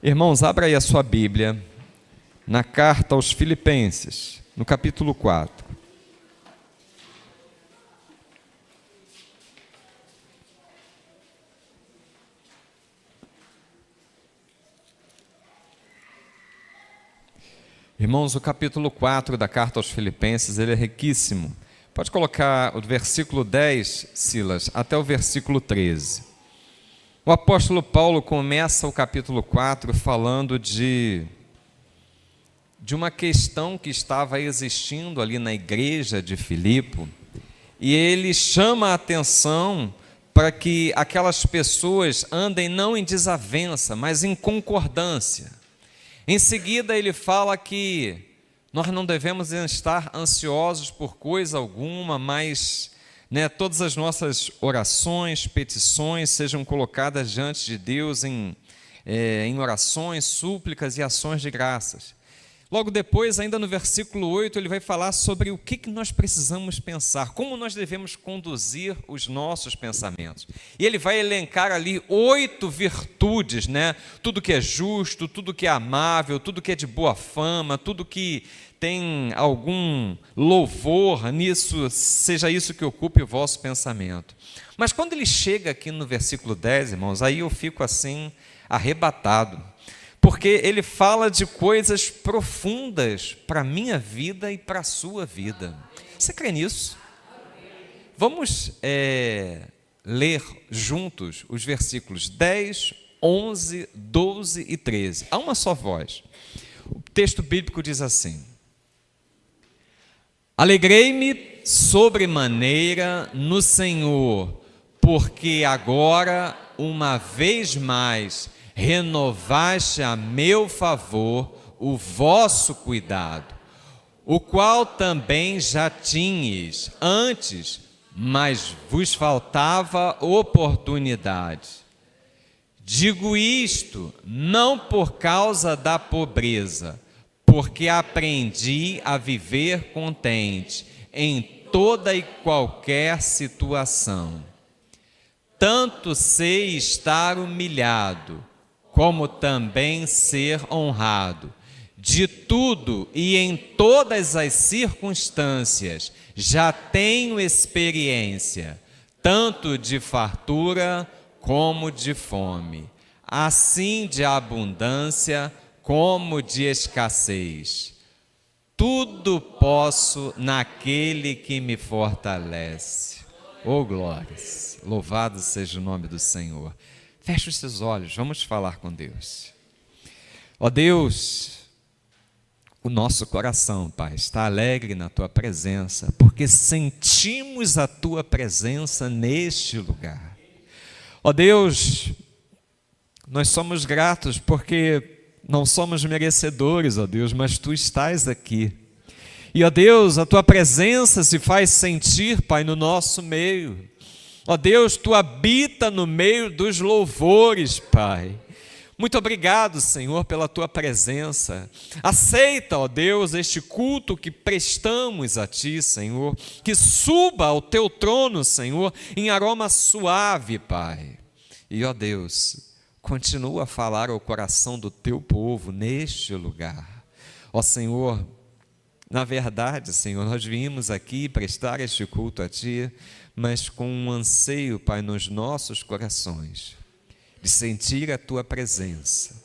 Irmãos, abra aí a sua Bíblia na carta aos Filipenses, no capítulo 4. Irmãos, o capítulo 4 da carta aos Filipenses, ele é riquíssimo. Pode colocar o versículo 10, Silas, até o versículo 13. O apóstolo Paulo começa o capítulo 4 falando de uma questão que estava existindo ali na igreja de Filipe, e ele chama a atenção para que aquelas pessoas andem não em desavença, mas em concordância. Em seguida ele fala que nós não devemos estar ansiosos por coisa alguma, mas todas as nossas orações, petições sejam colocadas diante de Deus em orações, súplicas e ações de graças. Logo depois, ainda no versículo 8, ele vai falar sobre o que nós precisamos pensar, como nós devemos conduzir os nossos pensamentos. E ele vai elencar ali 8 virtudes, tudo que é justo, tudo que é amável, tudo que é de boa fama, tudo que tem algum louvor nisso, seja isso que ocupe o vosso pensamento. Mas quando ele chega aqui no versículo 10, irmãos, aí eu fico assim, arrebatado, porque ele fala de coisas profundas para a minha vida e para a sua vida. Você crê nisso? Vamos ler juntos os versículos 10, 11, 12 e 13. Há uma só voz. O texto bíblico diz assim: Alegrei-me sobremaneira no Senhor, porque agora, uma vez mais, renovaste a meu favor o vosso cuidado, o qual também já tinhas antes, mas vos faltava oportunidade. Digo isto não por causa da pobreza, porque aprendi a viver contente em toda e qualquer situação. Tanto sei estar humilhado, como também ser honrado. De tudo e em todas as circunstâncias já tenho experiência, tanto de fartura como de fome, assim de abundância como de escassez. Tudo posso naquele que me fortalece. Oh, glórias! Louvado seja o nome do Senhor. Feche os seus olhos, vamos falar com Deus. Ó Deus, o nosso coração, Pai, está alegre na Tua presença, porque sentimos a Tua presença neste lugar. Ó Deus, nós somos gratos porque não somos merecedores, ó Deus, mas Tu estás aqui. E, ó Deus, a Tua presença se faz sentir, Pai, no nosso meio. Ó Deus, Tu habita no meio dos louvores, Pai. Muito obrigado, Senhor, pela Tua presença. Aceita, ó Deus, este culto que prestamos a Ti, Senhor, que suba ao Teu trono, Senhor, em aroma suave, Pai. E, ó Deus, continua a falar ao coração do Teu povo neste lugar. Ó Senhor, na verdade, Senhor, nós viemos aqui prestar este culto a Ti, mas com um anseio, Pai, nos nossos corações, de sentir a Tua presença,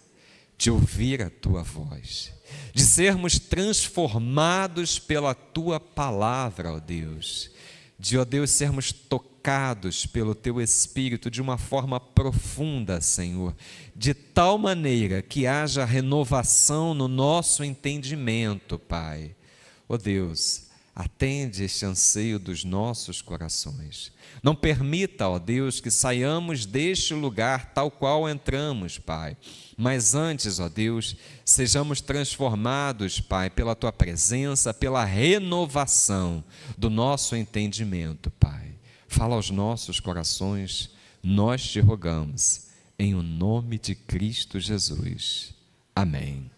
de ouvir a Tua voz, de sermos transformados pela Tua palavra, ó Deus, de, ó Deus, sermos tocados pelo Teu Espírito de uma forma profunda, Senhor, de tal maneira que haja renovação no nosso entendimento, Pai. Ó Deus, atende este anseio dos nossos corações. Não permita, ó Deus, que saiamos deste lugar tal qual entramos, Pai. Mas antes, ó Deus, sejamos transformados, Pai, pela Tua presença, pela renovação do nosso entendimento, Pai. Fala aos nossos corações, nós te rogamos, em o nome de Cristo Jesus. Amém.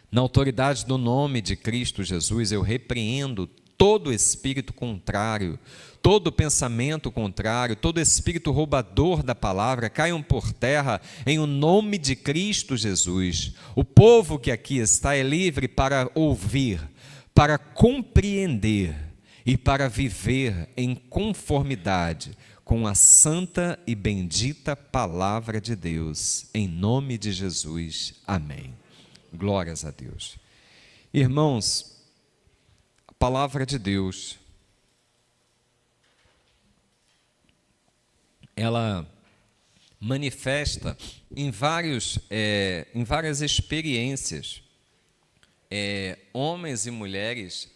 Na autoridade do nome de Cristo Jesus, eu repreendo todo espírito contrário, todo pensamento contrário, todo espírito roubador da palavra caiam por terra em o nome de Cristo Jesus. O povo que aqui está é livre para ouvir, para compreender e para viver em conformidade com a santa e bendita palavra de Deus. Em nome de Jesus. Amém. Glórias a Deus. Irmãos, a palavra de Deus, ela manifesta em várias experiências, homens e mulheres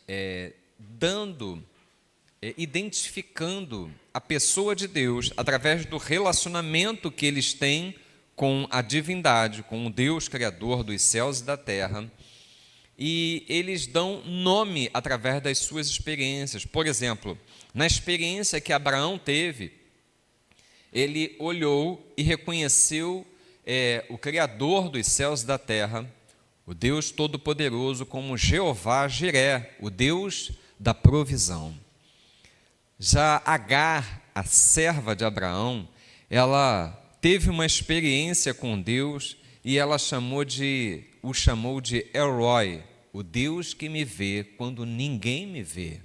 identificando a pessoa de Deus através do relacionamento que eles têm com a divindade, com o Deus Criador dos céus e da terra, e eles dão nome através das suas experiências. Por exemplo, na experiência que Abraão teve, ele olhou e reconheceu o Criador dos céus e da terra, o Deus Todo-Poderoso, como Jeová Jiré, o Deus da provisão. Já Agar, a serva de Abraão, ela teve uma experiência com Deus e ela o chamou de El-Roi, o Deus que me vê quando ninguém me vê.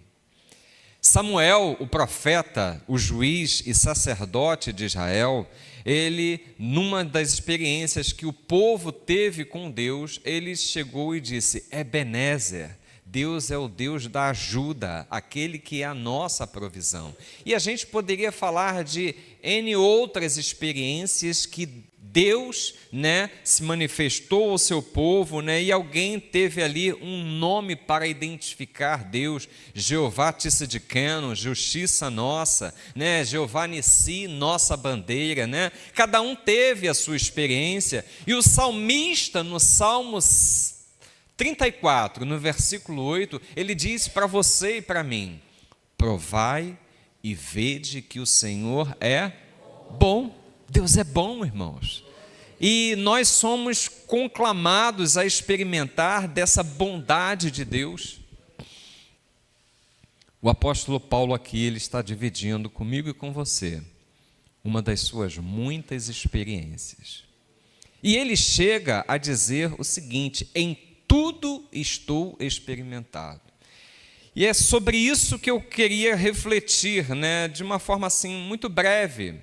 Samuel, o profeta, o juiz e sacerdote de Israel, ele, numa das experiências que o povo teve com Deus, ele chegou e disse: Ebenezer, Deus é o Deus da ajuda, aquele que é a nossa provisão. E a gente poderia falar de N outras experiências que Deus, se manifestou ao seu povo, e alguém teve ali um nome para identificar Deus: Jeová Tsidkenu, justiça nossa, Jeová Nissi, nossa bandeira, Cada um teve a sua experiência, e o salmista, no Salmo 34, no versículo 8, ele diz para você e para mim: provai e vede que o Senhor é bom. Deus é bom, irmãos. E nós somos conclamados a experimentar dessa bondade de Deus. O apóstolo Paulo aqui, ele está dividindo comigo e com você uma das suas muitas experiências. E ele chega a dizer o seguinte: em tudo estou experimentado. E é sobre isso que eu queria refletir, de uma forma assim muito breve.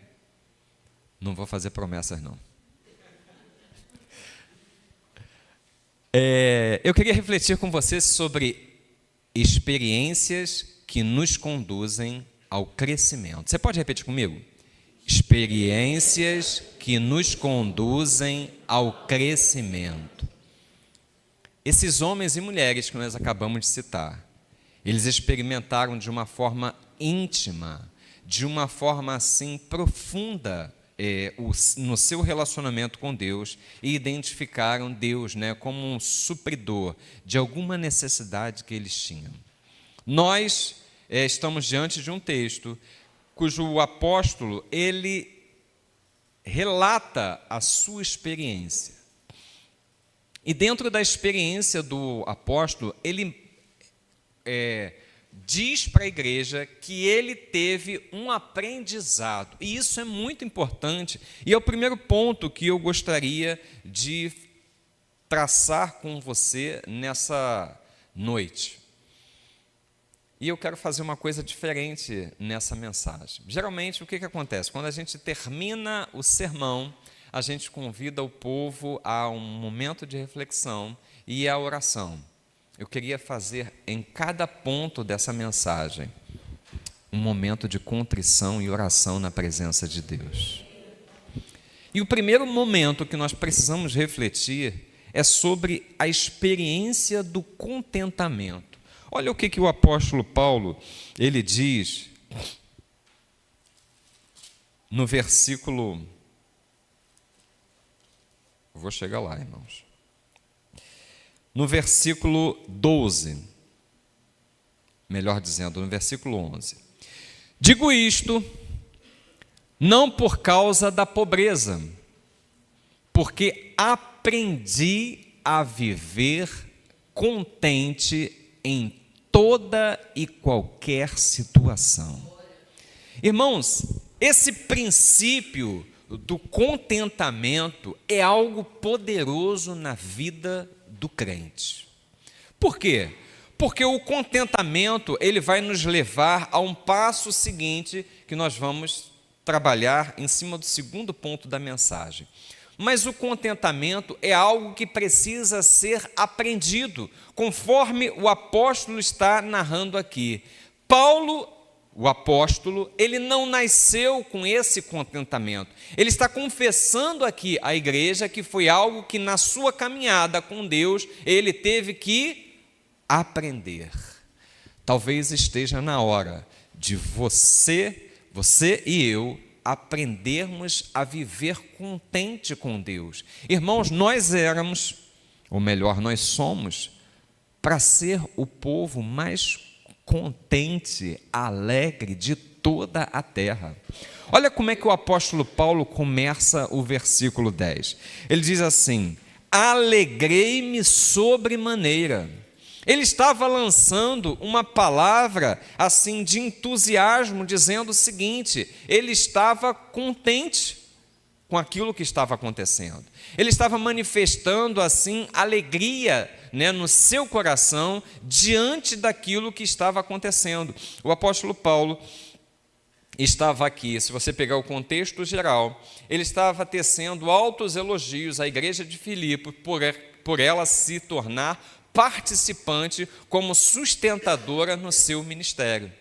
Não vou fazer promessas, não. Eu queria refletir com você sobre experiências que nos conduzem ao crescimento. Você pode repetir comigo? Experiências que nos conduzem ao crescimento. Esses homens e mulheres que nós acabamos de citar, eles experimentaram de uma forma íntima, de uma forma assim profunda, no seu relacionamento com Deus, e identificaram Deus como um supridor de alguma necessidade que eles tinham. Nós estamos diante de um texto cujo apóstolo, ele relata a sua experiência. E dentro da experiência do apóstolo, ele diz para a igreja que ele teve um aprendizado. E isso é muito importante. E é o primeiro ponto que eu gostaria de traçar com você nessa noite. E eu quero fazer uma coisa diferente nessa mensagem. Geralmente, o que acontece? Quando a gente termina o sermão, a gente convida o povo a um momento de reflexão e a oração. Eu queria fazer em cada ponto dessa mensagem um momento de contrição e oração na presença de Deus. E o primeiro momento que nós precisamos refletir é sobre a experiência do contentamento. Olha o que o apóstolo Paulo, ele diz no versículo... Vou chegar lá, irmãos. No versículo 12, melhor dizendo, no versículo 11. Digo isto, não por causa da pobreza, porque aprendi a viver contente em toda e qualquer situação. Irmãos, esse princípio do contentamento é algo poderoso na vida do crente. Por quê? Porque o contentamento, ele vai nos levar a um passo seguinte, que nós vamos trabalhar em cima do segundo ponto da mensagem. Mas o contentamento é algo que precisa ser aprendido, conforme o apóstolo está narrando aqui. Paulo, o apóstolo, ele não nasceu com esse contentamento. Ele está confessando aqui à igreja que foi algo que na sua caminhada com Deus, ele teve que aprender. Talvez esteja na hora de você e eu aprendermos a viver contente com Deus. Irmãos, nós éramos, ou melhor, nós somos, para ser o povo mais contente, alegre de toda a terra. Olha como é que o apóstolo Paulo começa o versículo 10. Ele diz assim: alegrei-me sobremaneira. Ele estava lançando uma palavra assim de entusiasmo, dizendo o seguinte: ele estava contente com aquilo que estava acontecendo. Ele estava manifestando assim alegria, no seu coração diante daquilo que estava acontecendo. O apóstolo Paulo estava aqui, se você pegar o contexto geral, ele estava tecendo altos elogios à igreja de Filipe por ela se tornar participante como sustentadora no seu ministério.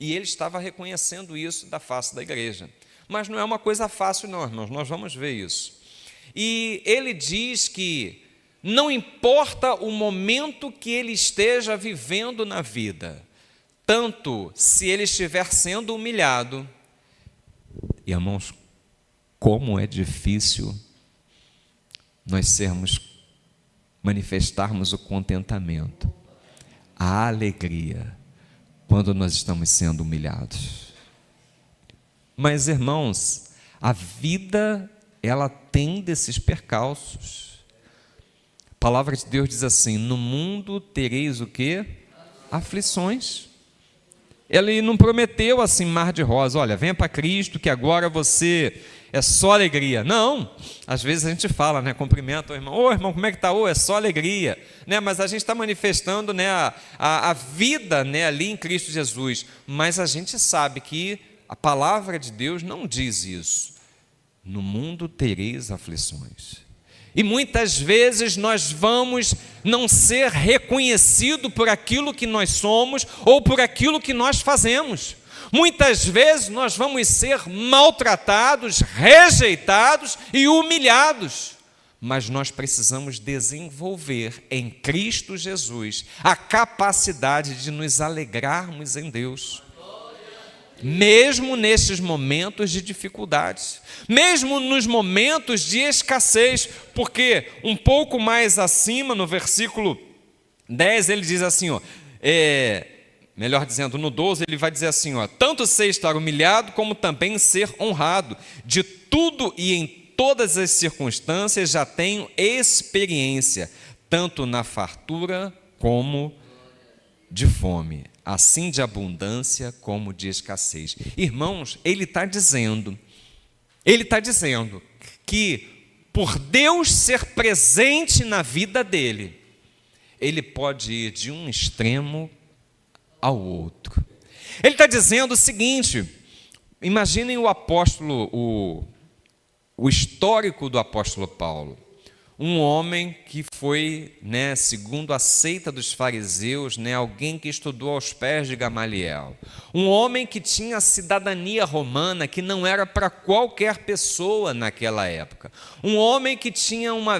E ele estava reconhecendo isso da face da igreja. Mas não é uma coisa fácil não, irmãos, nós vamos ver isso. E ele diz que não importa o momento que ele esteja vivendo na vida, tanto se ele estiver sendo humilhado, irmãos, como é difícil nós manifestarmos o contentamento, a alegria, quando nós estamos sendo humilhados. Mas, irmãos, a vida, ela tem desses percalços. A palavra de Deus diz assim: no mundo tereis o quê? Aflições. Ele não prometeu assim mar de rosa, olha, venha para Cristo que agora você é só alegria. Não, às vezes a gente fala, cumprimenta o irmão, ô irmão, como é que está? É só alegria, mas a gente está manifestando a vida ali em Cristo Jesus, mas a gente sabe que a palavra de Deus não diz isso. No mundo tereis aflições. E muitas vezes nós vamos não ser reconhecidos por aquilo que nós somos ou por aquilo que nós fazemos. Muitas vezes nós vamos ser maltratados, rejeitados e humilhados. Mas nós precisamos desenvolver em Cristo Jesus a capacidade de nos alegrarmos em Deus. Mesmo nesses momentos de dificuldades, mesmo nos momentos de escassez, porque um pouco mais acima, no versículo 10, ele diz assim, melhor dizendo, no 12, ele vai dizer assim, tanto sei estar humilhado, como também ser honrado, de tudo e em todas as circunstâncias já tenho experiência, tanto na fartura como de fome, assim de abundância como de escassez. Irmãos, ele está dizendo que por Deus ser presente na vida dele, ele pode ir de um extremo ao outro. Ele está dizendo o seguinte, imaginem o apóstolo, o histórico do apóstolo Paulo. Um homem que foi, segundo a seita dos fariseus, alguém que estudou aos pés de Gamaliel. Um homem que tinha cidadania romana, que não era para qualquer pessoa naquela época. Um homem que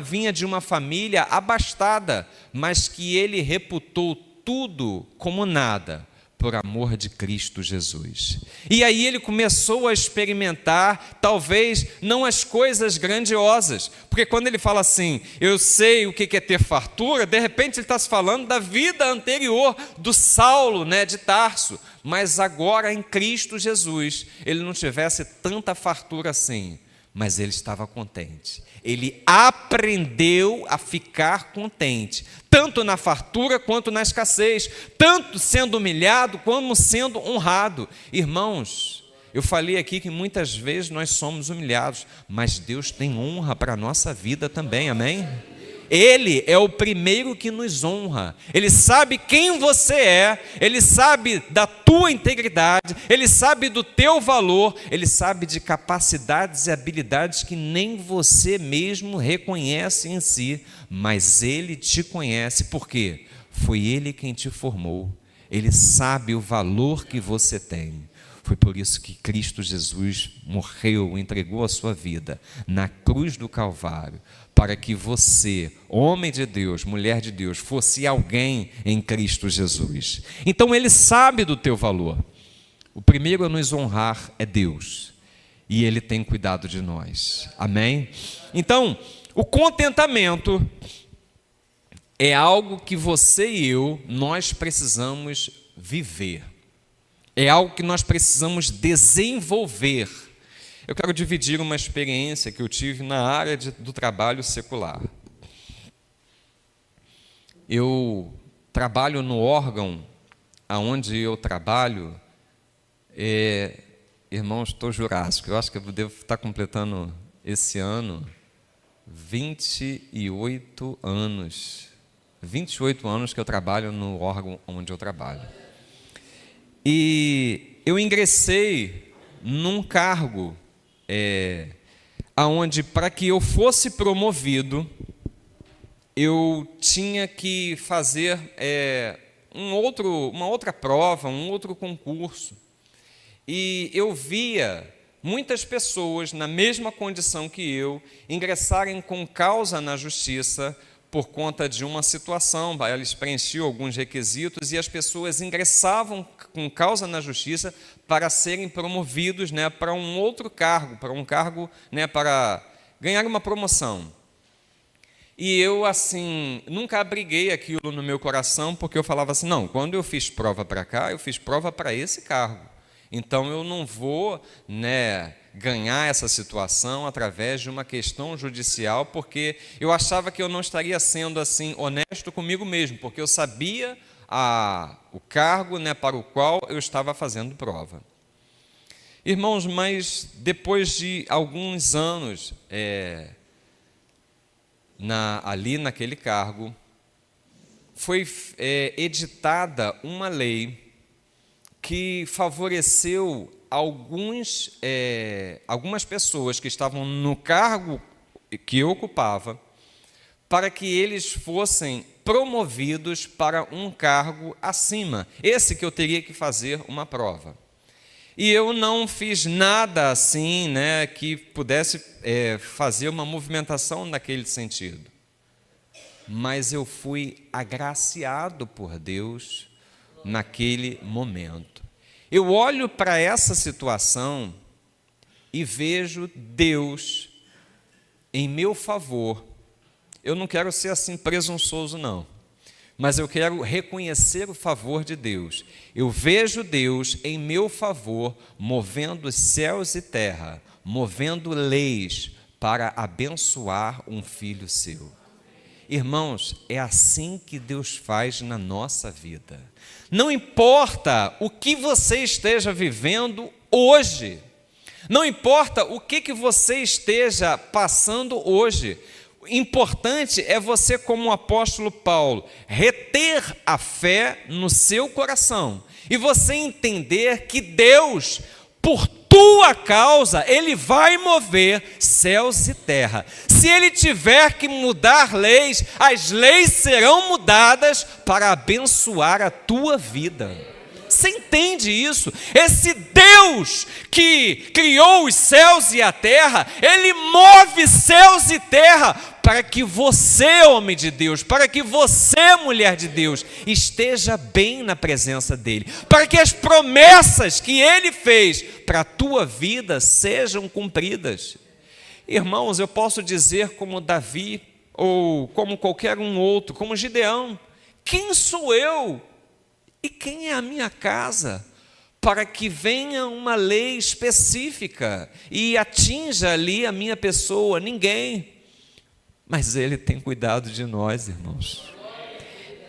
vinha de uma família abastada, mas que ele reputou tudo como nada, por amor de Cristo Jesus. E aí ele começou a experimentar, talvez, não as coisas grandiosas, porque quando ele fala assim, eu sei o que é ter fartura, de repente ele está se falando da vida anterior do Saulo, de Tarso, mas agora em Cristo Jesus, ele não tivesse tanta fartura assim, mas ele estava contente. Ele aprendeu a ficar contente, tanto tanto na fartura quanto na escassez, tanto sendo humilhado como sendo honrado. Irmãos, eu falei aqui que muitas vezes nós somos humilhados, mas Deus tem honra para a nossa vida também, amém? Ele é o primeiro que nos honra. Ele sabe quem você é, Ele sabe da tua integridade, Ele sabe do teu valor, Ele sabe de capacidades e habilidades que nem você mesmo reconhece em si, mas Ele te conhece. Por quê? Foi Ele quem te formou. Ele sabe o valor que você tem. Foi por isso que Cristo Jesus morreu, entregou a sua vida na cruz do Calvário, para que você, homem de Deus, mulher de Deus, fosse alguém em Cristo Jesus. Então Ele sabe do teu valor. O primeiro a nos honrar é Deus, e Ele tem cuidado de nós. Amém? Então, o contentamento é algo que você e eu, nós precisamos viver. É algo que nós precisamos desenvolver. Eu quero dividir uma experiência que eu tive na área do trabalho secular. Eu trabalho no órgão onde eu trabalho, irmãos, estou jurássico, eu acho que eu devo estar completando esse ano 28 anos. 28 anos que eu trabalho no órgão onde eu trabalho. E eu ingressei num cargo aonde, para que eu fosse promovido, eu tinha que fazer uma outra prova, um outro concurso. E eu via muitas pessoas na mesma condição que eu ingressarem com causa na justiça por conta de uma situação. Eles preenchiam alguns requisitos e as pessoas ingressavam com causa na justiça para serem promovidos, para um outro cargo, para um cargo, para ganhar uma promoção. E eu, assim, nunca abriguei aquilo no meu coração, porque eu falava assim, não, quando eu fiz prova para cá, eu fiz prova para esse cargo. Então eu não vou, ganhar essa situação através de uma questão judicial, porque eu achava que eu não estaria sendo assim honesto comigo mesmo, porque eu sabia o cargo, para o qual eu estava fazendo prova. Irmãos, mas depois de alguns anos ali naquele cargo, foi editada uma lei que favoreceu algumas pessoas que estavam no cargo que eu ocupava, para que eles fossem promovidos para um cargo acima, esse que eu teria que fazer uma prova. E eu não fiz nada assim, que pudesse fazer uma movimentação naquele sentido. Mas eu fui agraciado por Deus naquele momento. Eu olho para essa situação e vejo Deus em meu favor. Eu não quero ser assim presunçoso, não, mas eu quero reconhecer o favor de Deus. Eu vejo Deus em meu favor, movendo céus e terra, movendo leis para abençoar um filho seu. Irmãos, é assim que Deus faz na nossa vida. Não importa o que você esteja vivendo hoje, não importa o que você esteja passando hoje, o importante é você, como o apóstolo Paulo, reter a fé no seu coração e você entender que Deus, por tua causa, Ele vai mover céus e terra. Se Ele tiver que mudar leis, as leis serão mudadas para abençoar a tua vida. Você entende isso? Esse Deus que criou os céus e a terra, Ele move céus e terra para que você, homem de Deus, para que você, mulher de Deus, esteja bem na presença dEle, para que as promessas que Ele fez para a tua vida sejam cumpridas. Irmãos, eu posso dizer como Davi, ou como qualquer um outro, como Gideão: quem sou eu e quem é a minha casa para que venha uma lei específica e atinja ali a minha pessoa? Ninguém. Mas Ele tem cuidado de nós, irmãos.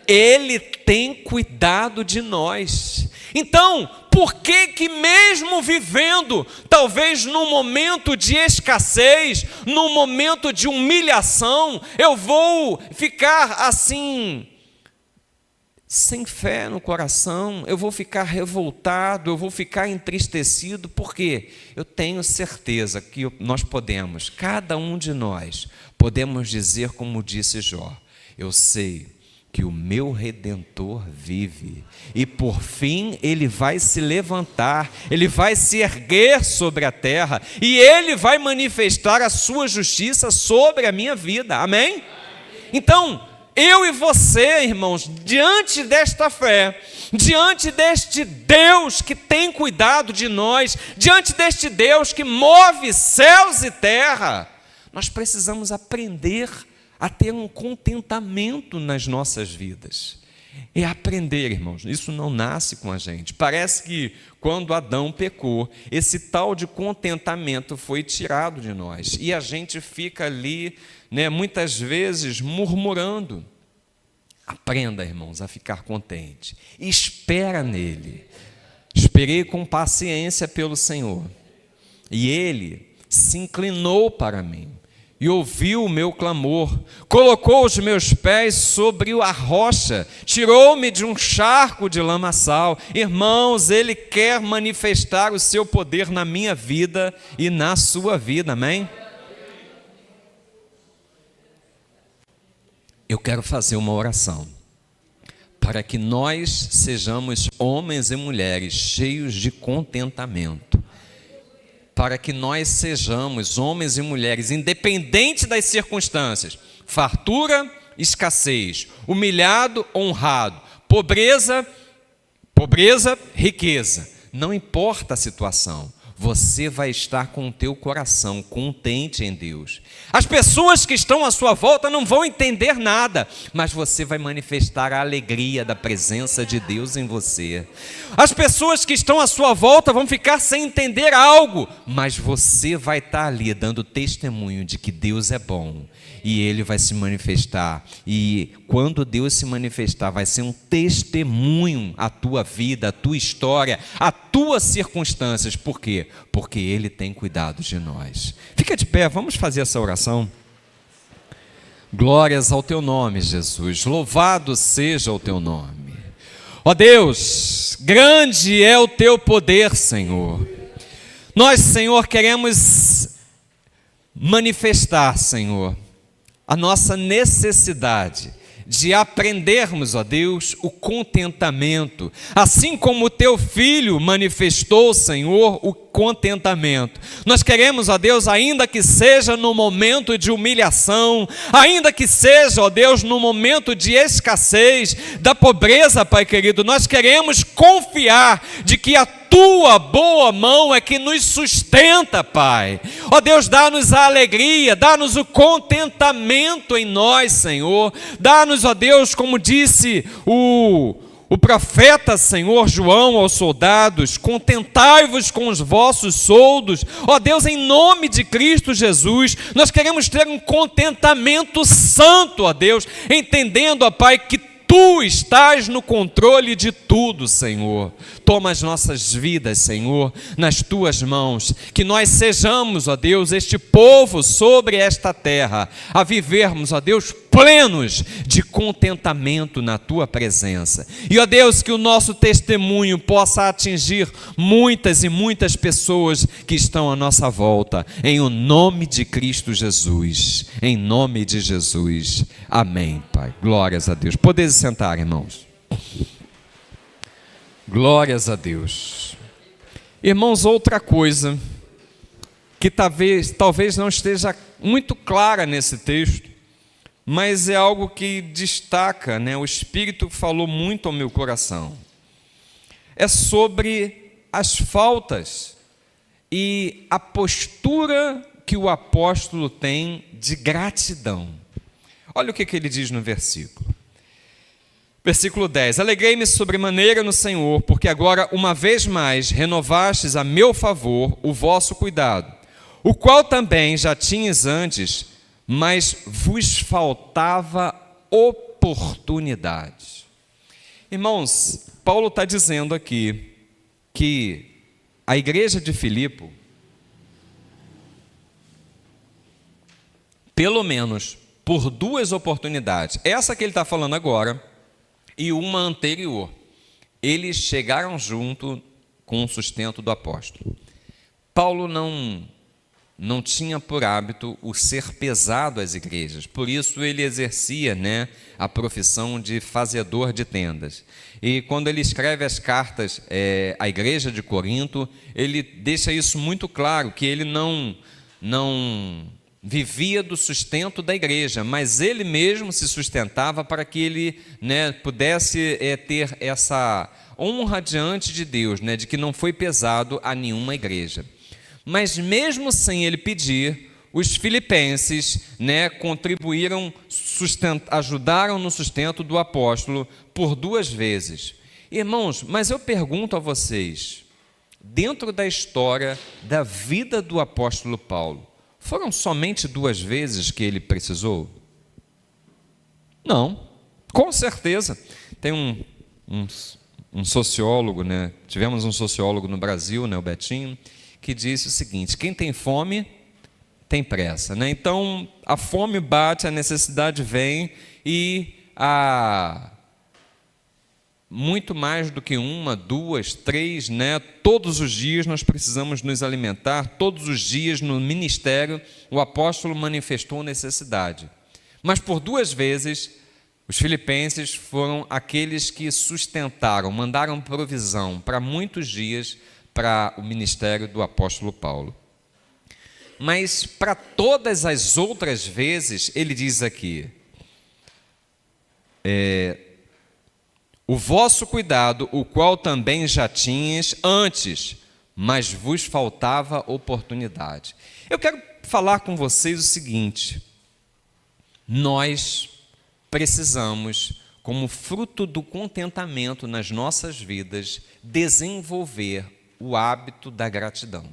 Ele tem cuidado de nós. Então, por que mesmo vivendo, talvez num momento de escassez, num momento de humilhação, eu vou ficar assim, sem fé no coração, eu vou ficar revoltado, eu vou ficar entristecido? Por quê? Eu tenho certeza que nós podemos, cada um de nós, podemos dizer como disse Jó: eu sei que o meu Redentor vive, e por fim ele vai se levantar, ele vai se erguer sobre a terra, e ele vai manifestar a sua justiça sobre a minha vida, amém? Então, eu e você, irmãos, diante desta fé, diante deste Deus que tem cuidado de nós, diante deste Deus que move céus e terra, nós precisamos aprender a ter um contentamento nas nossas vidas. É aprender, irmãos, isso não nasce com a gente. Parece que quando Adão pecou, esse tal de contentamento foi tirado de nós, e a gente fica ali, muitas vezes murmurando. Aprenda, irmãos, a ficar contente. Espera nele. Esperei com paciência pelo Senhor, e ele se inclinou para mim e ouviu o meu clamor, colocou os meus pés sobre a rocha, tirou-me de um charco de lamaçal. Irmãos, ele quer manifestar o seu poder na minha vida e na sua vida, amém? Eu quero fazer uma oração para que nós sejamos homens e mulheres cheios de contentamento, para que nós sejamos homens e mulheres, independente das circunstâncias, fartura, escassez, humilhado, honrado, pobreza, riqueza, não importa a situação, você vai estar com o teu coração contente em Deus. As pessoas que estão à sua volta não vão entender nada, mas você vai manifestar a alegria da presença de Deus em você. As pessoas que estão à sua volta vão ficar sem entender algo, mas você vai estar ali dando testemunho de que Deus é bom, e Ele vai se manifestar, e quando Deus se manifestar, vai ser um testemunho à tua vida, à tua história, à tuas circunstâncias. Por quê? Porque Ele tem cuidado de nós. Fica de pé, vamos fazer essa oração. Glórias ao teu nome, Jesus, louvado seja o teu nome. Ó Deus, grande é o teu poder, Senhor. Nós, Senhor, queremos manifestar, Senhor, a nossa necessidade de aprendermos, ó Deus, o contentamento, assim como o teu filho manifestou, Senhor, o contentamento. Nós queremos, ó Deus, ainda que seja no momento de humilhação, ainda que seja, ó Deus, no momento de escassez, da pobreza, Pai querido, nós queremos confiar de que a tua boa mão é que nos sustenta, Pai. Ó Deus, dá-nos a alegria, dá-nos o contentamento em nós, Senhor. Dá-nos, ó Deus, como disse o profeta, Senhor, João aos soldados: contentai-vos com os vossos soldos. Ó Deus, em nome de Cristo Jesus, nós queremos ter um contentamento santo, ó Deus, entendendo, ó Pai, que Tu estás no controle de tudo, Senhor. Toma as nossas vidas, Senhor, nas Tuas mãos. Que nós sejamos, ó Deus, este povo sobre esta terra, a vivermos, ó Deus, plenos de contentamento na Tua presença. E, ó Deus, que o nosso testemunho possa atingir muitas e muitas pessoas que estão à nossa volta. Em o nome de Cristo Jesus. Em nome de Jesus. Amém, Pai. Glórias a Deus. Podeis sentar, irmãos. Glórias a Deus. Irmãos, outra coisa que talvez não esteja muito clara nesse texto, mas é algo que destaca, o Espírito falou muito ao meu coração. É sobre as faltas e a postura que o apóstolo tem de gratidão. Olha o que ele diz no versículo. Versículo 10: alegrei-me sobremaneira no Senhor, porque agora, uma vez mais, renovastes a meu favor o vosso cuidado, o qual também já tinhas antes, mas vos faltava o oportunidade. Irmãos, Paulo está dizendo aqui que a igreja de Filipe, pelo menos por 2 oportunidades, essa que ele está falando agora e uma anterior, eles chegaram junto com o sustento do apóstolo. Paulo não tinha por hábito o ser pesado às igrejas, por isso ele exercia, a profissão de fazedor de tendas. E quando ele escreve as cartas à igreja de Corinto, ele deixa isso muito claro, que ele não vivia do sustento da igreja, mas ele mesmo se sustentava para que ele pudesse ter essa honra diante de Deus, de que não foi pesado a nenhuma igreja. Mas mesmo sem ele pedir, os filipenses contribuíram, ajudaram no sustento do apóstolo por 2 vezes. Irmãos, mas eu pergunto a vocês, dentro da história da vida do apóstolo Paulo, foram somente 2 vezes que ele precisou? Não, com certeza. Tem um sociólogo, tivemos um sociólogo no Brasil, o Betinho, que disse o seguinte: quem tem fome tem pressa. Então, a fome bate, a necessidade vem e muito mais do que 1, 2, 3, todos os dias nós precisamos nos alimentar, todos os dias no ministério o apóstolo manifestou necessidade. Mas por 2 vezes, os filipenses foram aqueles que sustentaram, mandaram provisão para muitos dias para o ministério do apóstolo Paulo. Mas para todas as outras vezes, ele diz aqui, o vosso cuidado, o qual também já tinhas antes, mas vos faltava oportunidade. Eu quero falar com vocês o seguinte: nós precisamos, como fruto do contentamento nas nossas vidas, desenvolver o hábito da gratidão.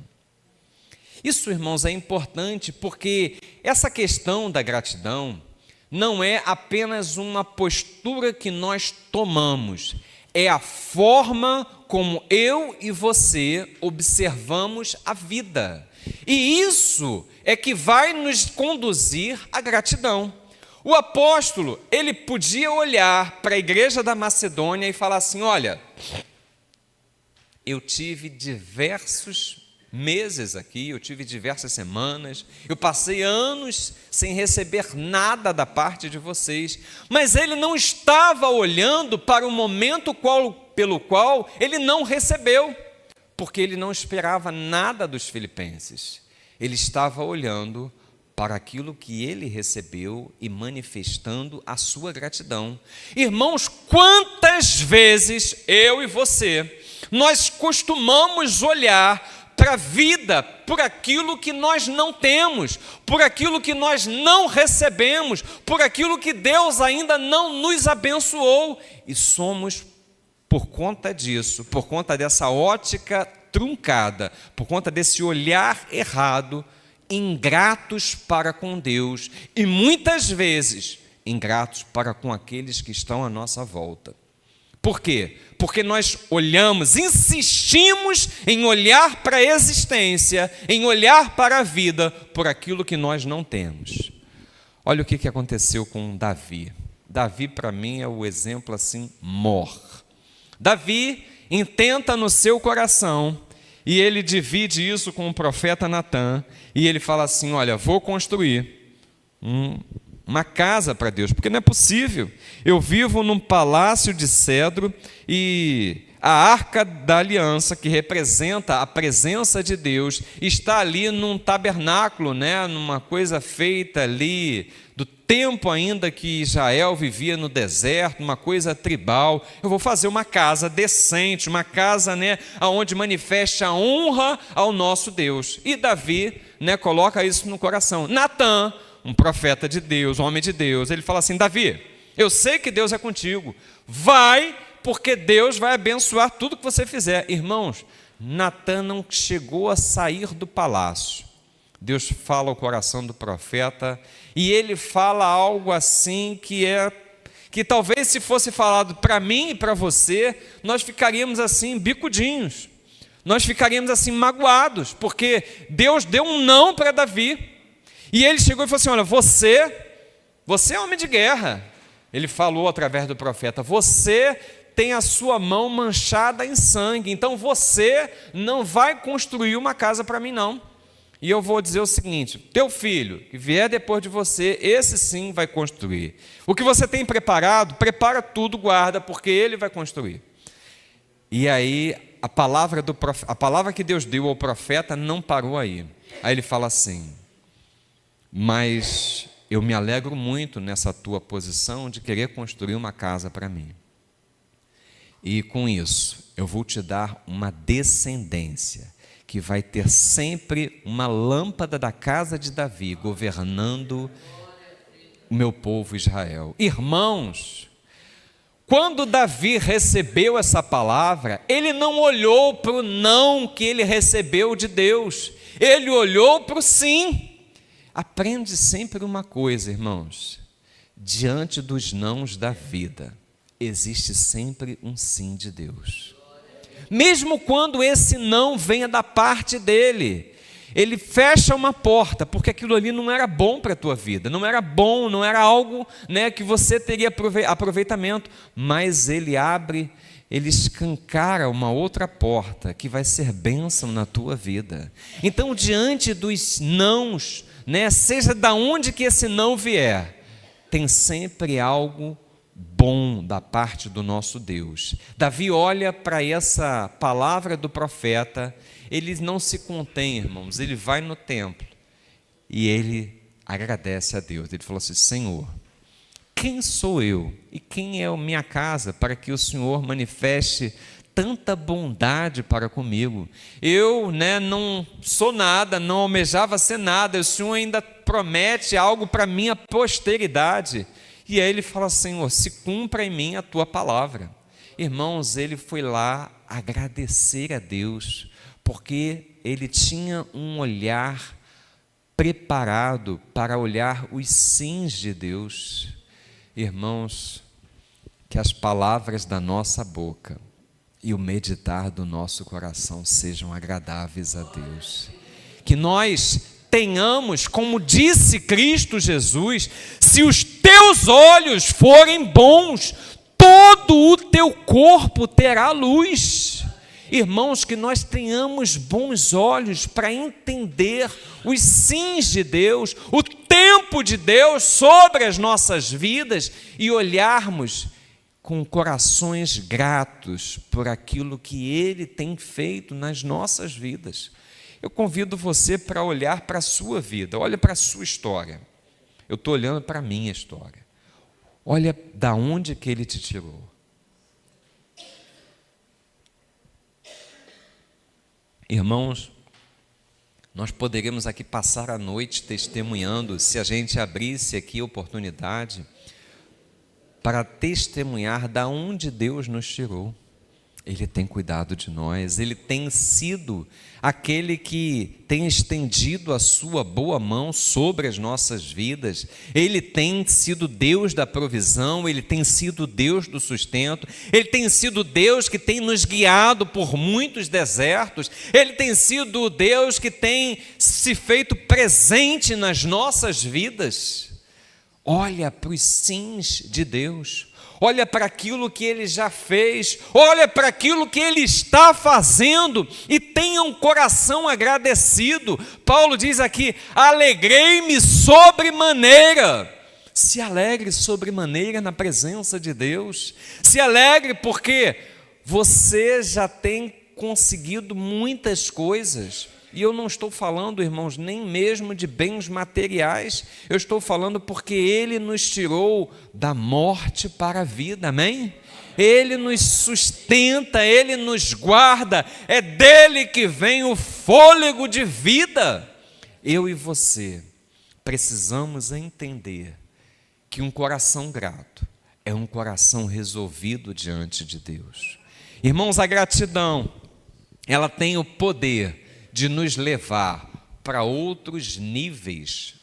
Isso, irmãos, é importante porque essa questão da gratidão não é apenas uma postura que nós tomamos, é a forma como eu e você observamos a vida. E isso é que vai nos conduzir à gratidão. O apóstolo, ele podia olhar para a igreja da Macedônia e falar assim: olha, eu tive diversos meses aqui, eu tive diversas semanas, eu passei anos sem receber nada da parte de vocês, mas ele não estava olhando para o momento pelo qual ele não recebeu, porque ele não esperava nada dos filipenses, ele estava olhando para aquilo que ele recebeu e manifestando a sua gratidão. Irmãos, quantas vezes eu e você, nós costumamos olhar para a vida por aquilo que nós não temos, por aquilo que nós não recebemos, por aquilo que Deus ainda não nos abençoou, e somos, por conta disso, por conta dessa ótica truncada, por conta desse olhar errado, ingratos para com Deus e muitas vezes ingratos para com aqueles que estão à nossa volta. Por quê? Porque nós olhamos, insistimos em olhar para a existência, em olhar para a vida por aquilo que nós não temos. Olha o que aconteceu com Davi. Davi, para mim, é o exemplo assim, mor. Davi intenta no seu coração, e ele divide isso com o profeta Natã, e ele fala assim: olha, vou construir uma casa para Deus, porque não é possível, eu vivo num palácio de cedro, e a arca da aliança, que representa a presença de Deus, está ali num tabernáculo, numa coisa feita ali, do tempo ainda que Israel vivia no deserto, uma coisa tribal. Eu vou fazer uma casa decente, uma casa onde manifeste a honra ao nosso Deus. E Davi coloca isso no coração. Natã, um profeta de Deus, um homem de Deus, ele fala assim: Davi, eu sei que Deus é contigo, vai, porque Deus vai abençoar tudo que você fizer. Irmãos, Natã não chegou a sair do palácio. Deus fala ao coração do profeta, e ele fala algo assim que talvez se fosse falado para mim e para você, nós ficaríamos assim, bicudinhos. Nós ficaríamos assim, magoados, porque Deus deu um não para Davi. E ele chegou e falou assim, olha, você é homem de guerra. Ele falou através do profeta, você tem a sua mão manchada em sangue, então você não vai construir uma casa para mim não. E eu vou dizer o seguinte, teu filho, que vier depois de você, esse sim vai construir. O que você tem preparado, prepara tudo, guarda, porque ele vai construir. E aí, a palavra que Deus deu ao profeta não parou aí. Aí ele fala assim, mas eu me alegro muito nessa tua posição de querer construir uma casa para mim. E com isso, eu vou te dar uma descendência que vai ter sempre uma lâmpada da casa de Davi governando o meu povo Israel. Irmãos, quando Davi recebeu essa palavra, ele não olhou para o não que ele recebeu de Deus, ele olhou para o sim. Aprende sempre uma coisa, irmãos, diante dos nãos da vida, existe sempre um sim de Deus. Mesmo quando esse não venha da parte dele, ele fecha uma porta, porque aquilo ali não era bom para a tua vida, não era bom, não era algo, né, que você teria aproveitamento, mas ele abre, ele escancara uma outra porta, que vai ser bênção na tua vida. Então, diante dos nãos, né, seja da onde que esse não vier, tem sempre algo bom da parte do nosso Deus. Davi olha para essa palavra do profeta, ele não se contém, irmãos, ele vai no templo e ele agradece a Deus. Ele falou assim, Senhor, quem sou eu e quem é a minha casa para que o Senhor manifeste tanta bondade para comigo? Eu, não sou nada, não almejava ser nada, o Senhor ainda promete algo para minha posteridade. E aí ele fala, Senhor, se cumpra em mim a tua palavra. Irmãos, ele foi lá agradecer a Deus, porque ele tinha um olhar preparado para olhar os sims de Deus. Irmãos, que as palavras da nossa boca e o meditar do nosso coração sejam agradáveis a Deus. Que nós tenhamos, como disse Cristo Jesus, se os teus olhos forem bons, todo o teu corpo terá luz. Irmãos, que nós tenhamos bons olhos para entender os sims de Deus, o tempo de Deus sobre as nossas vidas e olharmos com corações gratos por aquilo que Ele tem feito nas nossas vidas. Eu convido você para olhar para a sua vida, olha para a sua história. Eu estou olhando para a minha história. Olha da onde que Ele te tirou. Irmãos, nós poderíamos aqui passar a noite testemunhando, se a gente abrisse aqui a oportunidade para testemunhar da onde Deus nos tirou. Ele tem cuidado de nós, Ele tem sido aquele que tem estendido a sua boa mão sobre as nossas vidas. Ele tem sido Deus da provisão, Ele tem sido Deus do sustento, Ele tem sido Deus que tem nos guiado por muitos desertos, Ele tem sido o Deus que tem se feito presente nas nossas vidas. Olha para os sims de Deus. Olha para aquilo que Ele já fez, olha para aquilo que Ele está fazendo e tenha um coração agradecido. Paulo diz aqui, alegrei-me sobremaneira. Se alegre sobremaneira na presença de Deus. Se alegre porque você já tem conseguido muitas coisas. E eu não estou falando, irmãos, nem mesmo de bens materiais, eu estou falando porque Ele nos tirou da morte para a vida, amém? Ele nos sustenta, Ele nos guarda, é dele que vem o fôlego de vida. Eu e você precisamos entender que um coração grato é um coração resolvido diante de Deus. Irmãos, a gratidão, ela tem o poder de nos levar para outros níveis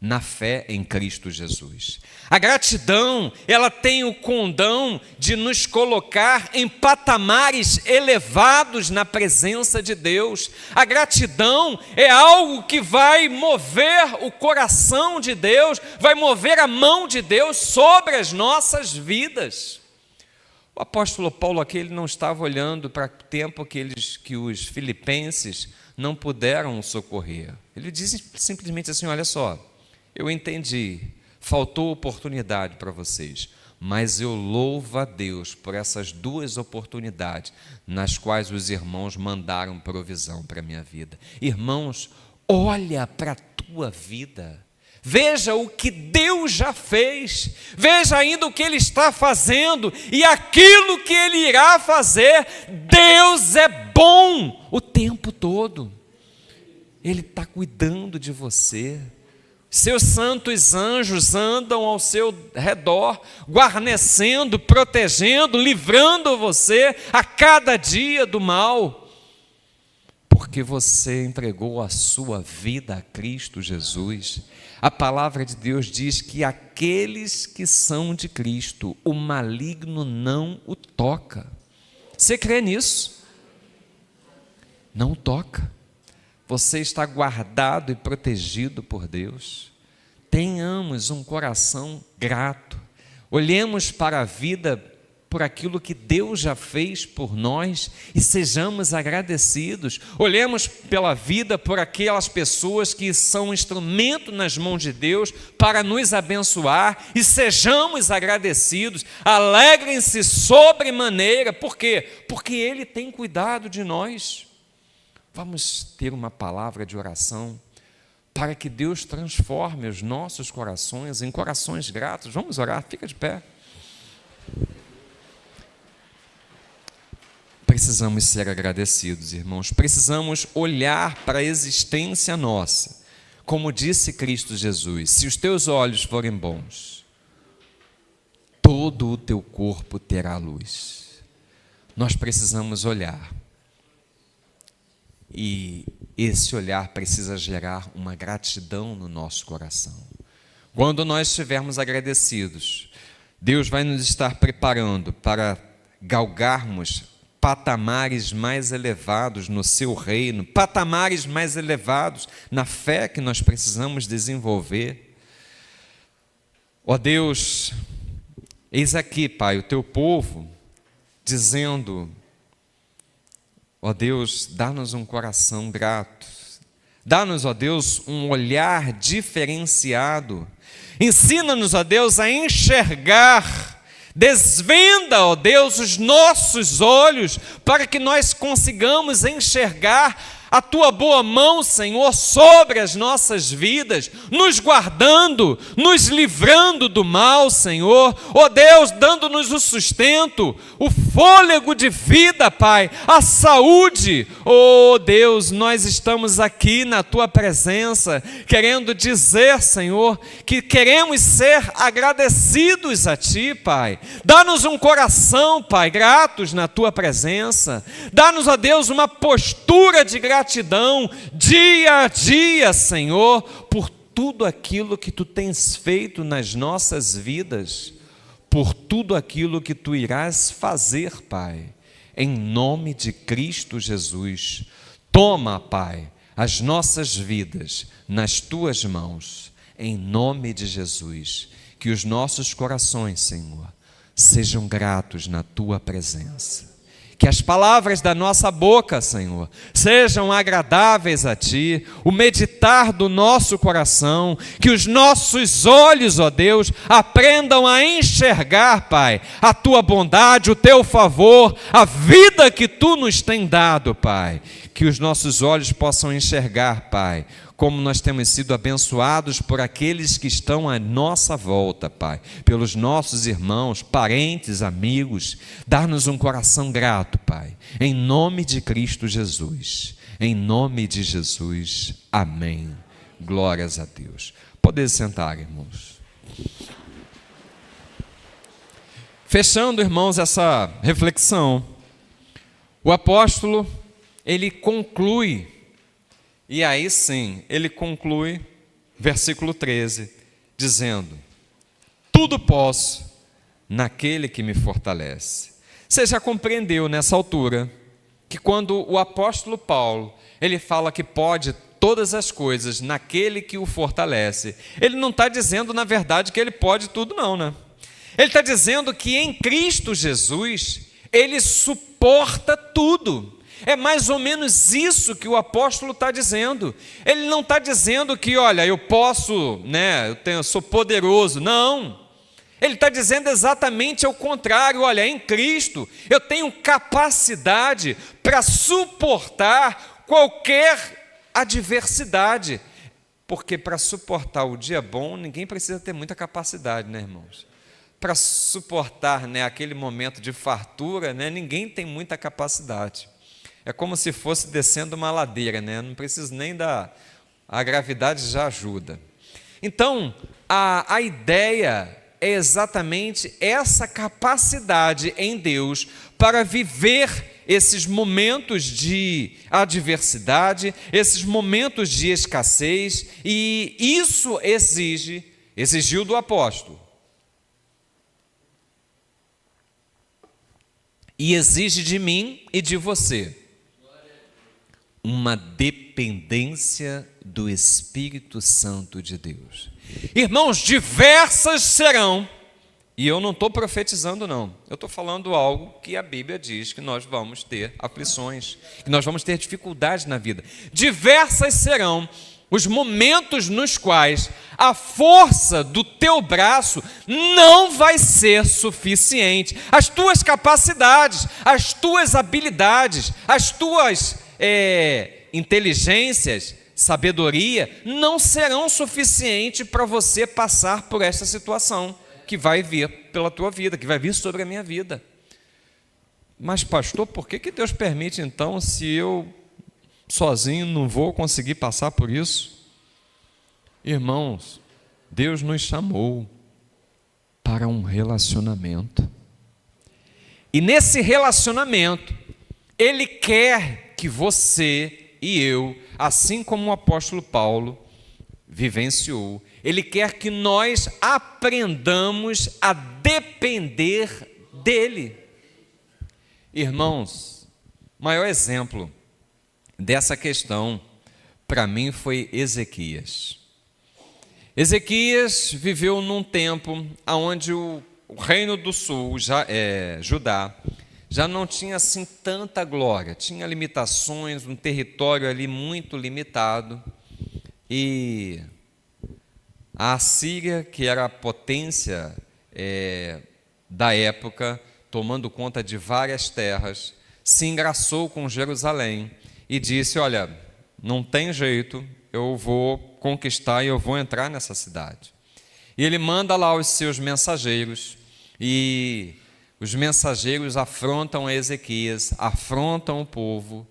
na fé em Cristo Jesus. A gratidão, ela tem o condão de nos colocar em patamares elevados na presença de Deus. A gratidão é algo que vai mover o coração de Deus, vai mover a mão de Deus sobre as nossas vidas. O apóstolo Paulo aqui, ele não estava olhando para o tempo que os filipenses não puderam socorrer. Ele diz simplesmente assim: olha só, eu entendi, faltou oportunidade para vocês, mas eu louvo a Deus por essas duas oportunidades nas quais os irmãos mandaram provisão para a minha vida. Irmãos, olha para a tua vida, veja o que Deus já fez, veja ainda o que Ele está fazendo e aquilo que Ele irá fazer. Deus é bom o tempo todo, Ele está cuidando de você. Seus santos anjos andam ao seu redor, guarnecendo, protegendo, livrando você a cada dia do mal, porque você entregou a sua vida a Cristo Jesus. A palavra de Deus diz que aqueles que são de Cristo, o maligno não o toca. Você crê nisso? Não toca. Você está guardado e protegido por Deus. Tenhamos um coração grato. Olhemos para a vida por aquilo que Deus já fez por nós e sejamos agradecidos. Olhemos pela vida por aquelas pessoas que são instrumento nas mãos de Deus para nos abençoar e sejamos agradecidos. Alegrem-se sobremaneira. Por quê? Porque Ele tem cuidado de nós. Vamos ter uma palavra de oração para que Deus transforme os nossos corações em corações gratos. Vamos orar, fica de pé. Precisamos ser agradecidos, irmãos. Precisamos olhar para a existência nossa. Como disse Cristo Jesus: se os teus olhos forem bons, todo o teu corpo terá luz. Nós precisamos olhar. E esse olhar precisa gerar uma gratidão no nosso coração. Quando nós estivermos agradecidos, Deus vai nos estar preparando para galgarmos patamares mais elevados no seu reino, patamares mais elevados na fé que nós precisamos desenvolver. Ó Deus, eis aqui, Pai, o teu povo dizendo: ó Deus, dá-nos um coração grato, dá-nos, ó Deus, um olhar diferenciado, ensina-nos, ó Deus, a enxergar, desvenda, ó Deus, os nossos olhos, para que nós consigamos enxergar a tua boa mão, Senhor, sobre as nossas vidas, nos guardando, nos livrando do mal, Senhor. Ó Deus, dando-nos o sustento, o fôlego de vida, Pai, a saúde. Ó Deus, nós estamos aqui na tua presença, querendo dizer, Senhor, que queremos ser agradecidos a ti, Pai. Dá-nos um coração, Pai, gratos na tua presença. Dá-nos, ó Deus, uma postura de gratidão dia a dia, Senhor, por tudo aquilo que tu tens feito nas nossas vidas, por tudo aquilo que tu irás fazer, Pai, em nome de Cristo Jesus. Toma, Pai, as nossas vidas nas tuas mãos, em nome de Jesus. Que os nossos corações, Senhor, sejam gratos na tua presença. Que as palavras da nossa boca, Senhor, sejam agradáveis a Ti, o meditar do nosso coração, que os nossos olhos, ó Deus, aprendam a enxergar, Pai, a Tua bondade, o Teu favor, a vida que Tu nos tem dado, Pai. Que os nossos olhos possam enxergar, Pai, como nós temos sido abençoados por aqueles que estão à nossa volta, Pai, pelos nossos irmãos, parentes, amigos. Dar-nos um coração grato, Pai, em nome de Cristo Jesus. Em nome de Jesus. Amém. Glórias a Deus. Podem sentar, irmãos. Fechando, irmãos, essa reflexão, o apóstolo, ele conclui. E aí sim, ele conclui versículo 13, dizendo: tudo posso naquele que me fortalece. Você já compreendeu nessa altura que quando o apóstolo Paulo, ele fala que pode todas as coisas naquele que o fortalece, ele não está dizendo, na verdade, que ele pode tudo não, né? Ele está dizendo que em Cristo Jesus, ele suporta tudo. É mais ou menos isso que o apóstolo está dizendo. Ele não está dizendo que, olha, eu posso, eu sou poderoso. Não. Ele está dizendo exatamente ao contrário. Olha, em Cristo eu tenho capacidade para suportar qualquer adversidade. Porque para suportar o dia bom, ninguém precisa ter muita capacidade, né, irmãos? Para suportar, aquele momento de fartura, ninguém tem muita capacidade. É como se fosse descendo uma ladeira, não precisa nem a gravidade já ajuda. Então, a ideia é exatamente essa capacidade em Deus para viver esses momentos de adversidade, esses momentos de escassez, e isso exigiu do apóstolo. E exige de mim e de você uma dependência do Espírito Santo de Deus. Irmãos, diversas serão, e eu não estou profetizando não, eu estou falando algo que a Bíblia diz, que nós vamos ter aflições, que nós vamos ter dificuldades na vida. Diversas serão os momentos nos quais a força do teu braço não vai ser suficiente. As tuas capacidades, as tuas habilidades, as tuas inteligências, sabedoria, não serão suficientes para você passar por esta situação que vai vir pela tua vida, que vai vir sobre a minha vida. Mas pastor, por que Deus permite então, se eu sozinho não vou conseguir passar por isso? Irmãos, Deus nos chamou para um relacionamento. E nesse relacionamento, Ele quer que você e eu, assim como o apóstolo Paulo vivenciou, Ele quer que nós aprendamos a depender dEle. Irmãos, o maior exemplo dessa questão, para mim, foi Ezequias. Ezequias viveu num tempo onde o reino do sul, Judá, já não tinha assim tanta glória, tinha limitações, um território ali muito limitado, e a Assíria, que era a potência da época, tomando conta de várias terras, se engraçou com Jerusalém e disse: olha, não tem jeito, eu vou conquistar e eu vou entrar nessa cidade. E ele manda lá os seus mensageiros, e os mensageiros afrontam Ezequias, afrontam o povo,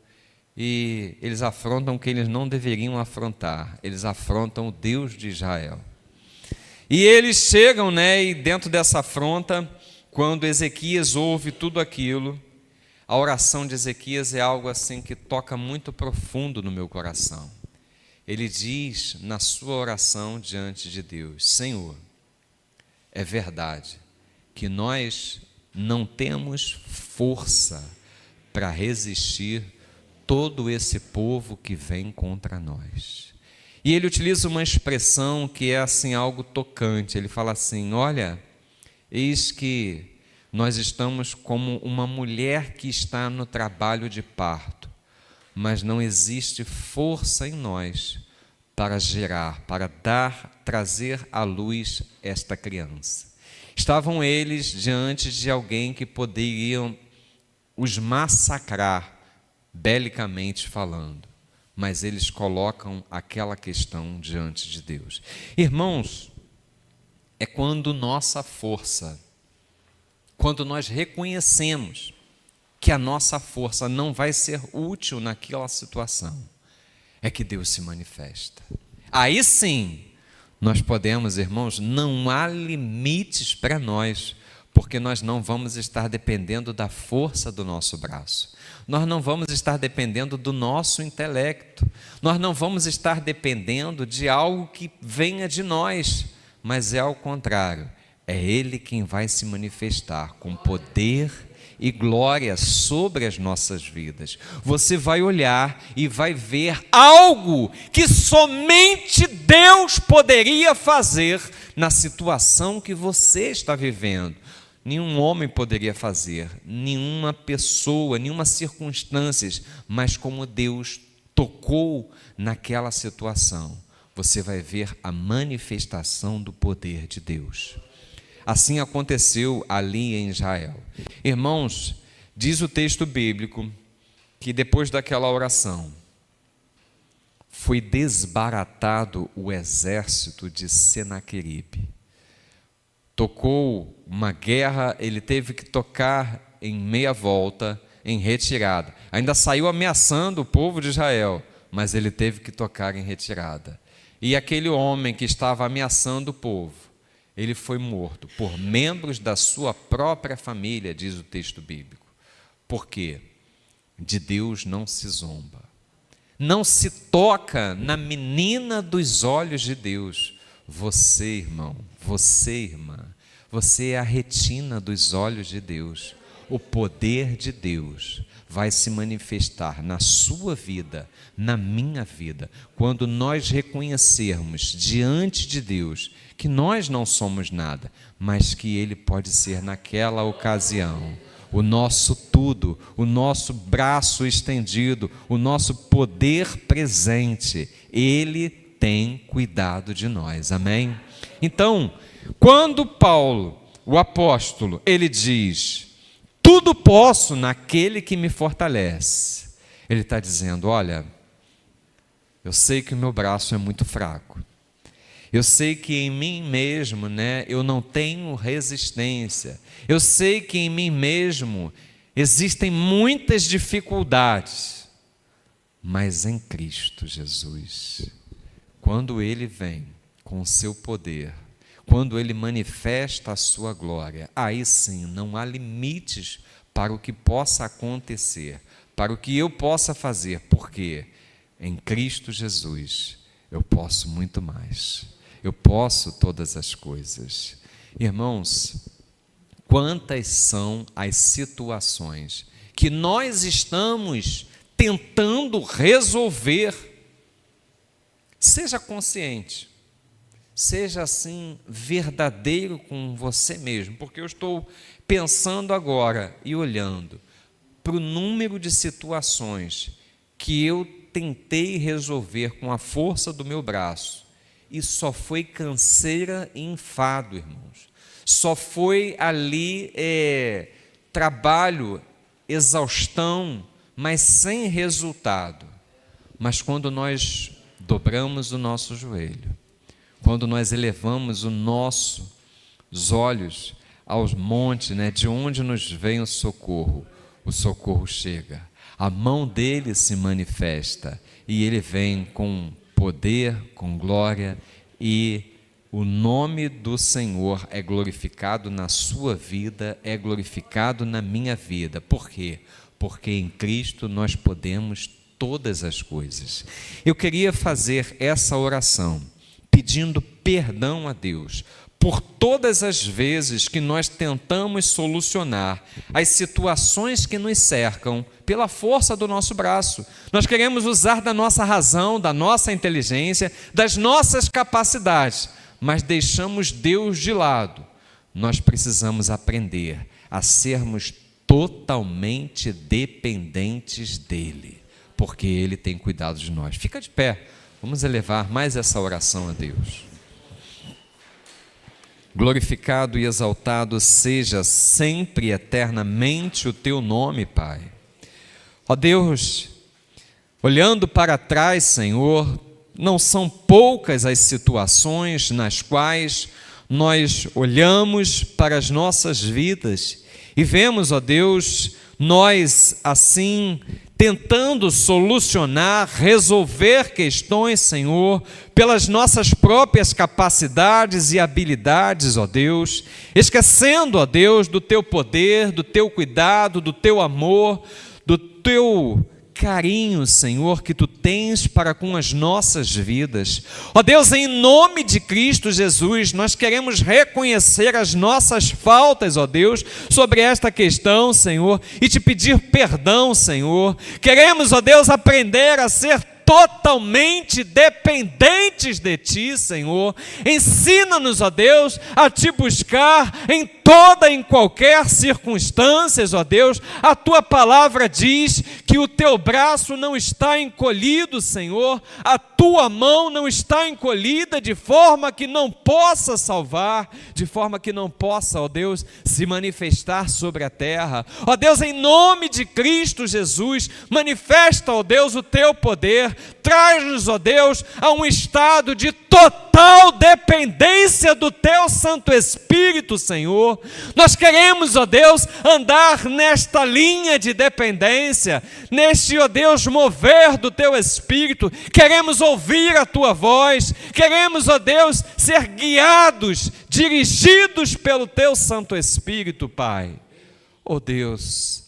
e eles afrontam o que eles não deveriam afrontar, eles afrontam o Deus de Israel. E eles chegam, e dentro dessa afronta, quando Ezequias ouve tudo aquilo, a oração de Ezequias é algo assim que toca muito profundo no meu coração. Ele diz na sua oração diante de Deus: Senhor, é verdade que nós não temos força para resistir todo esse povo que vem contra nós. E ele utiliza uma expressão que é assim algo tocante. Ele fala assim: olha, eis que nós estamos como uma mulher que está no trabalho de parto, mas não existe força em nós para gerar, para trazer à luz esta criança. Estavam eles diante de alguém que poderiam os massacrar, belicamente falando, mas eles colocam aquela questão diante de Deus. Irmãos, é quando nossa força, quando nós reconhecemos que a nossa força não vai ser útil naquela situação, é que Deus se manifesta. Aí sim, nós podemos, irmãos, não há limites para nós porque nós não vamos estar dependendo da força do nosso braço, nós não vamos estar dependendo do nosso intelecto, nós não vamos estar dependendo de algo que venha de nós, mas é ao contrário, é Ele quem vai se manifestar com poder e glória sobre as nossas vidas. Você vai olhar e vai ver algo que somente Deus poderia fazer na situação que você está vivendo. Nenhum homem poderia fazer, nenhuma pessoa, nenhuma circunstância, mas como Deus tocou naquela situação, você vai ver a manifestação do poder de Deus. Assim aconteceu ali em Israel. Irmãos, diz o texto bíblico que depois daquela oração, foi desbaratado o exército de Senaqueribe. Tocou uma guerra, ele teve que tocar em meia volta, em retirada. Ainda saiu ameaçando o povo de Israel, mas ele teve que tocar em retirada. E aquele homem que estava ameaçando o povo, ele foi morto por membros da sua própria família, diz o texto bíblico. Por quê? De Deus não se zomba. Não se toca na menina dos olhos de Deus. Você, irmão, você, irmã, você é a retina dos olhos de Deus. O poder de Deus vai se manifestar na sua vida, na minha vida, quando nós reconhecermos diante de Deus que nós não somos nada, mas que Ele pode ser naquela ocasião o nosso tudo, o nosso braço estendido, o nosso poder presente. Ele tem cuidado de nós, amém? Então, quando Paulo, o apóstolo, ele diz: tudo posso naquele que me fortalece, ele está dizendo: olha, eu sei que o meu braço é muito fraco, eu sei que em mim mesmo, eu não tenho resistência, eu sei que em mim mesmo existem muitas dificuldades, mas em Cristo Jesus, quando Ele vem com o seu poder, quando Ele manifesta a sua glória, aí sim não há limites para o que possa acontecer, para o que eu possa fazer, porque em Cristo Jesus eu posso muito mais, eu posso todas as coisas. Irmãos, quantas são as situações que nós estamos tentando resolver? Seja consciente, seja assim verdadeiro com você mesmo, porque eu estou pensando agora e olhando para o número de situações que eu tentei resolver com a força do meu braço, e só foi canseira e enfado, irmãos, só foi ali trabalho, exaustão, mas sem resultado. Mas quando nós dobramos o nosso joelho, quando nós elevamos os nossos olhos aos montes, de onde nos vem o socorro chega, a mão dele se manifesta, e ele vem com poder, com glória, e o nome do Senhor é glorificado na sua vida, é glorificado na minha vida. Por quê? Porque em Cristo nós podemos todas as coisas. Eu queria fazer essa oração pedindo perdão a Deus por todas as vezes que nós tentamos solucionar as situações que nos cercam pela força do nosso braço. Nós queremos usar da nossa razão, da nossa inteligência, das nossas capacidades, mas deixamos Deus de lado. Nós precisamos aprender a sermos totalmente dependentes dEle, porque Ele tem cuidado de nós. Fica de pé, vamos elevar mais essa oração a Deus. Glorificado e exaltado seja sempre e eternamente o Teu nome, Pai. Ó Deus, olhando para trás, Senhor, não são poucas as situações nas quais nós olhamos para as nossas vidas e vemos, ó Deus, nós assim tentando solucionar, resolver questões, Senhor, pelas nossas próprias capacidades e habilidades, ó Deus, esquecendo, ó Deus, do Teu poder, do Teu cuidado, do Teu amor, do Teu carinho, Senhor, que Tu tens para com as nossas vidas. Ó Deus, em nome de Cristo Jesus, nós queremos reconhecer as nossas faltas, ó Deus, sobre esta questão, Senhor, e Te pedir perdão, Senhor. Queremos, ó Deus, aprender a ser totalmente dependentes de Ti, Senhor. Ensina-nos, ó Deus, a Te buscar em toda e em qualquer circunstância, ó Deus. A Tua palavra diz que o Teu braço não está encolhido, Senhor, a Tua mão não está encolhida de forma que não possa salvar, de forma que não possa, ó Deus, se manifestar sobre a terra. Ó Deus, em nome de Cristo Jesus, manifesta, ó Deus, o Teu poder. Traz-nos, ó Deus, a um estado de total dependência do Teu Santo Espírito, Senhor. Nós queremos, ó Deus, andar nesta linha de dependência, neste, ó Deus, mover do Teu Espírito. Queremos ouvir a Tua voz, queremos, ó Deus, ser guiados, dirigidos pelo Teu Santo Espírito, Pai. Ó Deus,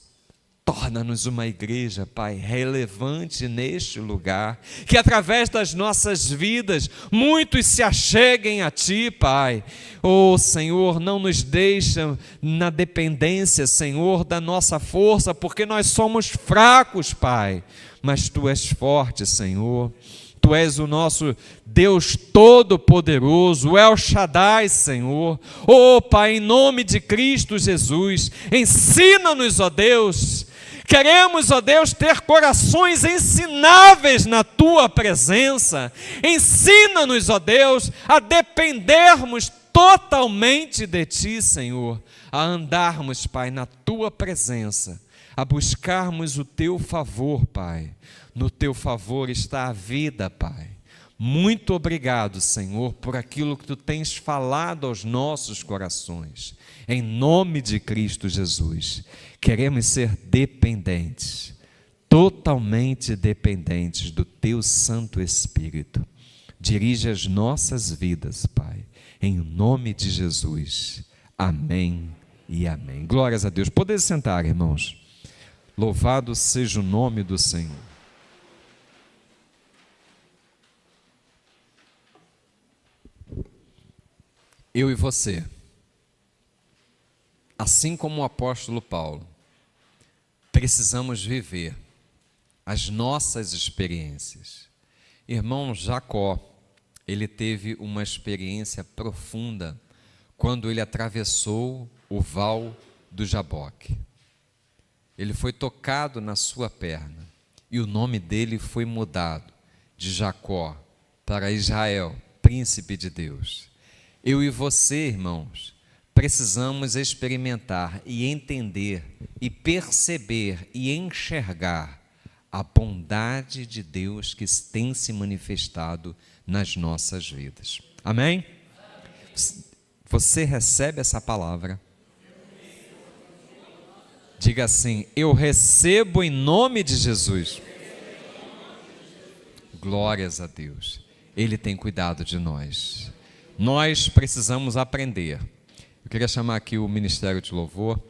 torna-nos uma igreja, Pai, relevante neste lugar, que através das nossas vidas, muitos se acheguem a Ti, Pai. Oh, Senhor, não nos deixa na dependência, Senhor, da nossa força, porque nós somos fracos, Pai, mas Tu és forte, Senhor. Tu és o nosso Deus Todo-Poderoso, o El Shaddai, Senhor. Oh, Pai, em nome de Cristo Jesus, ensina-nos, ó Deus. Queremos, ó Deus, ter corações ensináveis na Tua presença. Ensina-nos, ó Deus, a dependermos totalmente de Ti, Senhor. A andarmos, Pai, na Tua presença. A buscarmos o Teu favor, Pai. No Teu favor está a vida, Pai. Muito obrigado, Senhor, por aquilo que Tu tens falado aos nossos corações. Em nome de Cristo Jesus, queremos ser dependentes, totalmente dependentes do Teu Santo Espírito. Dirige as nossas vidas, Pai, em nome de Jesus. Amém e amém. Glórias a Deus. Poder sentar, irmãos. Louvado seja o nome do Senhor. Eu e você, assim como o apóstolo Paulo, precisamos viver as nossas experiências. Irmão Jacó, ele teve uma experiência profunda quando ele atravessou o val do Jaboque. Ele foi tocado na sua perna e o nome dele foi mudado de Jacó para Israel, príncipe de Deus. Eu e você, irmãos, precisamos experimentar e entender e perceber e enxergar a bondade de Deus que tem se manifestado nas nossas vidas. Amém? Você recebe essa palavra? Diga assim: eu recebo em nome de Jesus. Glórias a Deus. Ele tem cuidado de nós. Nós precisamos aprender. Eu queria chamar aqui o Ministério de Louvor.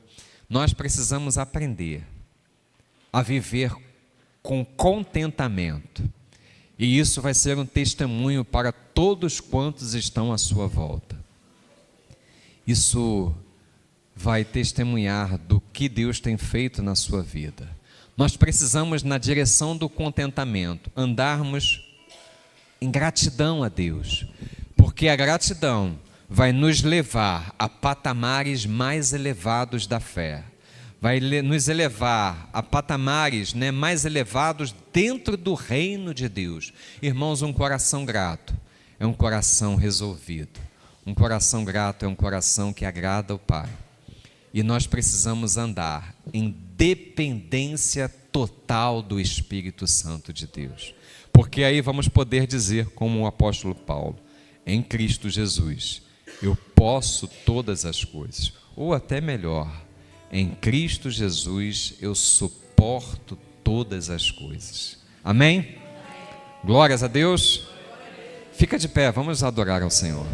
Nós precisamos aprender a viver com contentamento. E isso vai ser um testemunho para todos quantos estão à sua volta. Isso vai testemunhar do que Deus tem feito na sua vida. Nós precisamos, na direção do contentamento, andarmos em gratidão a Deus. Porque a gratidão vai nos levar a patamares mais elevados da fé. Vai nos elevar a patamares, mais elevados dentro do reino de Deus. Irmãos, um coração grato é um coração resolvido. Um coração grato é um coração que agrada ao Pai. E nós precisamos andar em dependência total do Espírito Santo de Deus. Porque aí vamos poder dizer, como o apóstolo Paulo: em Cristo Jesus, eu posso todas as coisas. Ou até melhor, em Cristo Jesus, eu suporto todas as coisas. Amém? Glórias a Deus. Fica de pé, vamos adorar ao Senhor.